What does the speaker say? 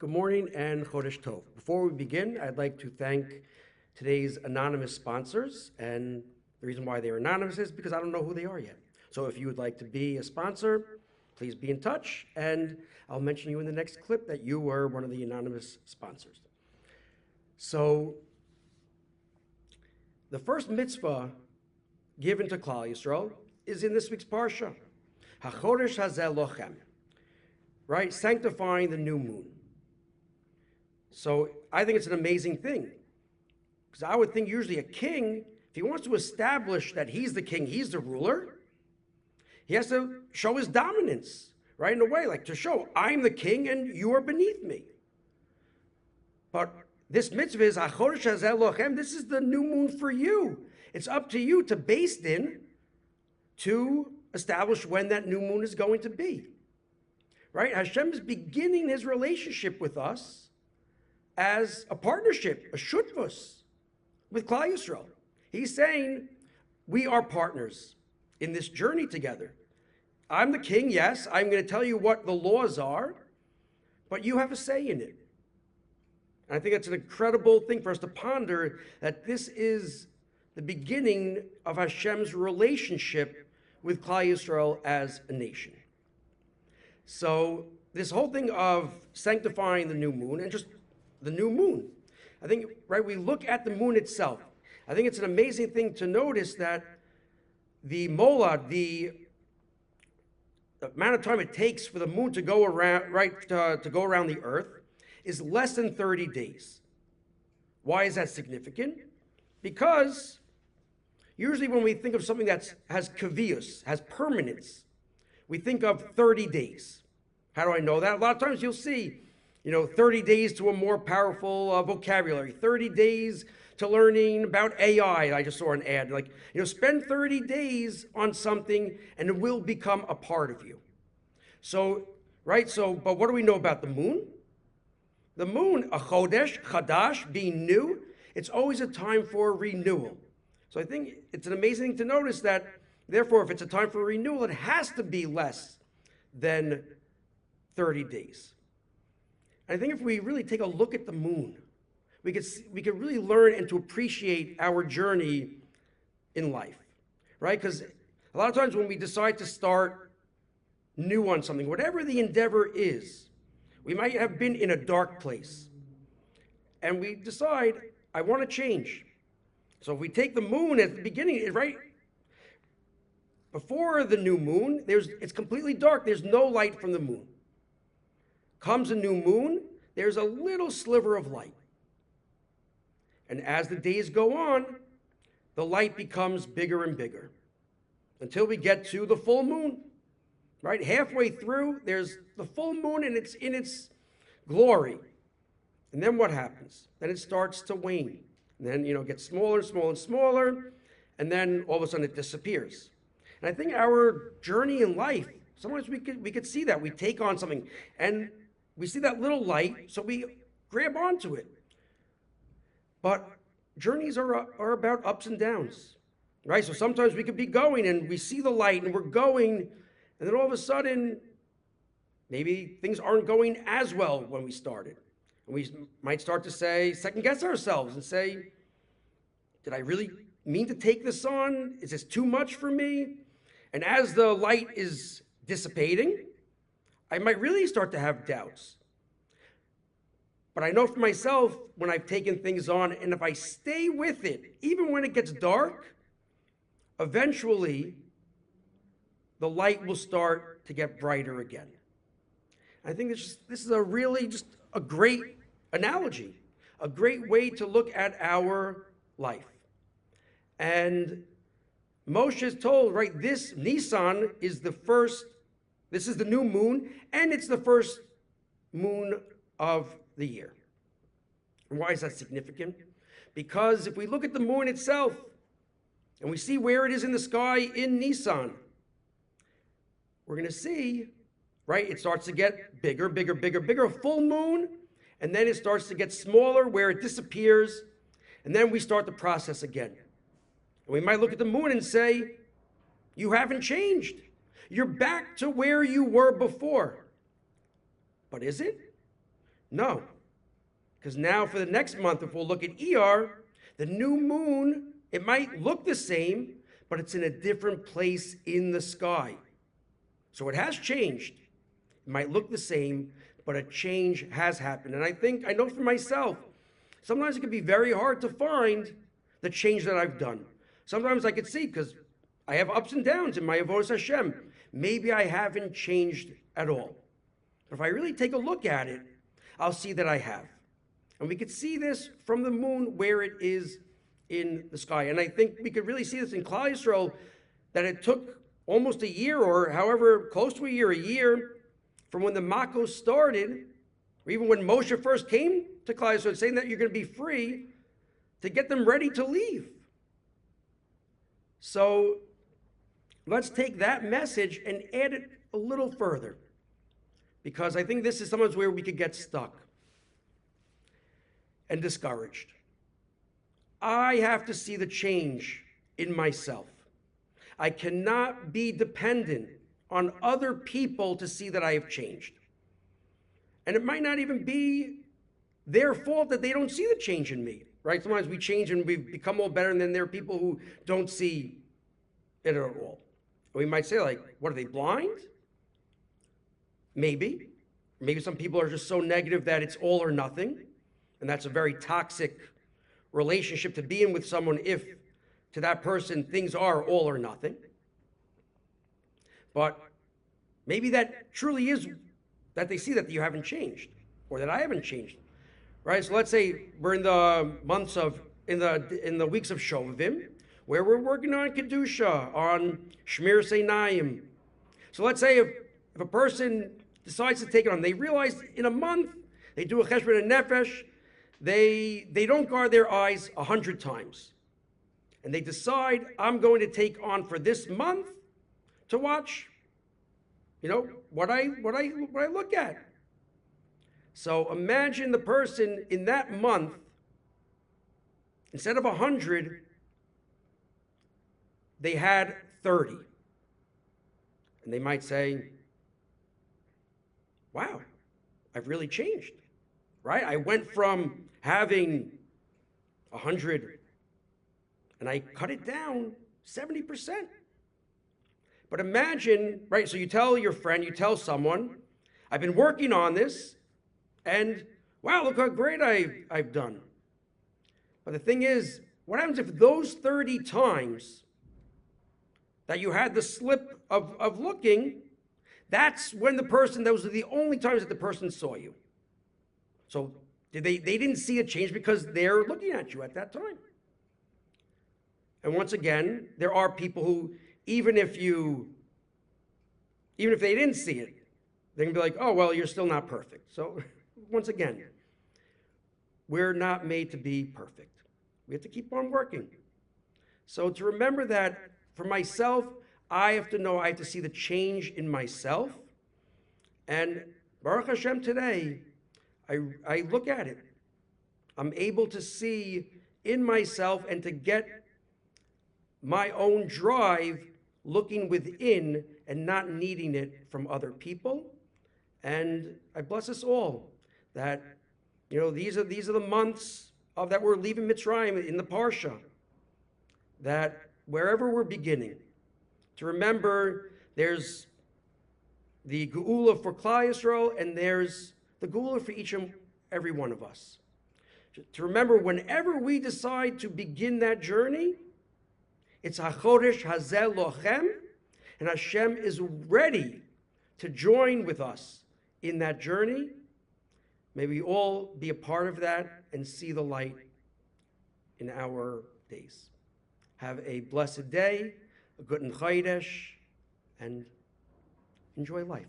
Good morning and Chodesh Tov. Before we begin, I'd like to thank today's anonymous sponsors, and the reason why they're anonymous is because I don't know who they are yet. So if you would like to be a sponsor, please be in touch, and I'll mention you in the next clip that you were one of the anonymous sponsors. So the first mitzvah given to Klal Yisrael is in this week's Parsha, HaChodesh Hazeh Lochem, right? Sanctifying the new moon. So I think it's an amazing thing, because I would think usually a king, if he wants to establish that he's the king, he's the ruler, he has to show his dominance, right? In a way, like to show, I'm the king and you are beneath me. But this mitzvah is, HaChodesh Hazeh Lochem, this is the new moon for you. It's up to you to base in to establish when that new moon is going to be, right? Hashem is beginning his relationship with us as a partnership, a shutvus, with Klal Yisrael. He's saying, we are partners in this journey together. I'm the king, yes, I'm going to tell you what the laws are, but you have a say in it. And I think it's an incredible thing for us to ponder, that this is the beginning of Hashem's relationship with Klal Yisrael as a nation. So this whole thing of sanctifying the new moon, and just the new moon, I think, right, we look at the moon itself. I think it's an amazing thing to notice that the molad, the amount of time it takes for the moon to go around, right, to go around the earth is less than 30 days. Why is that significant? Because usually when we think of something that has kavius, has permanence, we think of 30 days. How do I know that? A lot of times you'll see, 30 days to a more powerful vocabulary, 30 days to learning about AI. I just saw an ad, spend 30 days on something and it will become a part of you. So, right, but what do we know about the moon? The moon, a chodesh, chadash, being new, it's always a time for renewal. So I think it's an amazing thing to notice that, therefore, if it's a time for renewal, it has to be less than 30 days. And I think if we really take a look at the moon, we could really learn and to appreciate our journey in life, right? Because a lot of times when we decide to start new on something, whatever the endeavor is, we might have been in a dark place, and we decide, I want to change. So if we take the moon at the beginning, right, before the new moon, it's completely dark. There's no light from the moon. Comes a new moon, there's a little sliver of light. And as the days go on, the light becomes bigger and bigger until we get to the full moon, right? Halfway through, there's the full moon and it's in its glory. And then what happens? Then it starts to wane. And then, it gets smaller and smaller and smaller, and then all of a sudden it disappears. And I think our journey in life, sometimes we could see that. We take on something, and we see that little light, so we grab onto it. But journeys are about ups and downs, right? So sometimes we could be going, and we see the light, and we're going, and then all of a sudden, maybe things aren't going as well when we started. And we might start to second guess ourselves and say, did I really mean to take this on? Is this too much for me? And as the light is dissipating, I might really start to have doubts. But I know for myself, when I've taken things on, and if I stay with it, even when it gets dark, eventually the light will start to get brighter again. I think this is a really just a great analogy, a great way to look at our life. And Moshe is told, right, this Nisan is this is the new moon, and it's the first moon of the year. And why is that significant? Because if we look at the moon itself, and we see where it is in the sky in Nisan, we're going to see, right, it starts to get bigger, bigger, bigger, bigger, a full moon, and then it starts to get smaller where it disappears, and then we start the process again. And we might look at the moon and say, you haven't changed. You're back to where you were before. But is it? No, because now for the next month, if we'll look at ER, the new moon, it might look the same, but it's in a different place in the sky. So it has changed. It might look the same, but a change has happened. And I know for myself, sometimes it can be very hard to find the change that I've done. Sometimes I could see, because I have ups and downs in my avodas Hashem. Maybe I haven't changed at all. But if I really take a look at it, I'll see that I have. And we could see this from the moon where it is in the sky. And I think we could really see this in Klal Yisrael, that it took almost a year, or however close to a year from when the Makos started, or even when Moshe first came to Klal Yisrael saying that you're going to be free, to get them ready to leave. So let's take that message and add it a little further, because I think this is sometimes where we could get stuck and discouraged. I have to see the change in myself. I cannot be dependent on other people to see that I have changed. And it might not even be their fault that they don't see the change in me, right? Sometimes we change and we become all better, and then there are people who don't see it at all. We might say, like, what, are they blind? Maybe. Maybe some people are just so negative that it's all or nothing, and that's a very toxic relationship to be in with someone if to that person things are all or nothing. But maybe that truly is that they see that you haven't changed, or that I haven't changed, right? So let's say we're in the months of, in the weeks of Shovavim, where we're working on Kedusha, on Shmir Seinayim. So let's say if a person decides to take it on, they realize in a month, they do a Cheshbon and Nefesh, they don't guard their eyes 100 times. And they decide, I'm going to take on for this month to watch, what I look at. So imagine the person in that month, instead of 100, they had 30. And they might say, wow, I've really changed, right? I went from having 100 and I cut it down 70%. But imagine, right, so you tell your friend, you tell someone, I've been working on this, and wow, look how great I've done. But the thing is, what happens if those 30 times that you had the slip of looking, that's when those are the only times that the person saw you. So they didn't see a change because they're looking at you at that time. And once again, there are people who, even if they didn't see it, they can be like, oh, well, you're still not perfect. So once again, we're not made to be perfect. We have to keep on working. So to remember that for myself, I have to know, I have to see the change in myself. And Baruch Hashem today, I look at it. I'm able to see in myself and to get my own drive looking within and not needing it from other people. And I bless us all that, these are the months of that we're leaving Mitzrayim in the Parsha, that wherever we're beginning, to remember there's the Geula for Klal Yisrael and there's the Geula for each and every one of us. To remember whenever we decide to begin that journey, it's HaChodesh Hazeh Lochem, and Hashem is ready to join with us in that journey. May we all be a part of that and see the light in our days. Have a blessed day, a good Chodesh, and enjoy life.